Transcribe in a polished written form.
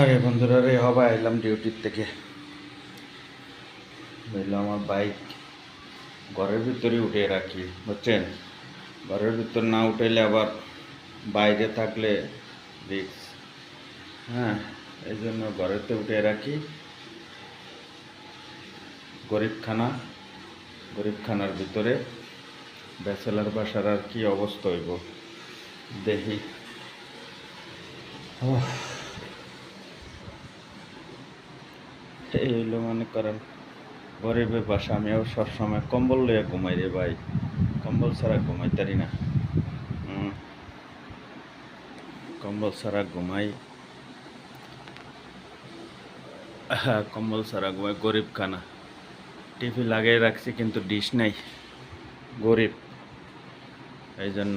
আরে বন্ধুরা রে, হবা এলাম ডিউটির থেকে। বুঝলো, আমার বাইক ঘরের ভিতরে উঠে রাখি, বুঝছেন। ঘরের ভিতর না উঠাইলে আবার বাইরে থাকলে রিক্স। হ্যাঁ, এই জন্য ঘরেতে উঠে রাখি। গরিবখানা, গরিবখানার ভিতরে ব্যাচেলার বাসার আর কি অবস্থা হইব দেখি। এই হইলো মনে করেন গরিবের বাসা। আমিও সবসময় কম্বল লইয়া ঘুমাই রে ভাই, কম্বল ছাড়া ঘুমাইতারি না। কম্বল ছাড়া ঘুমাই, কম্বল ছাড়া ঘুমাই। গরিব খানা, টিভি লাগিয়ে রাখছি কিন্তু ডিশ নাই, গরিব এই জন্য।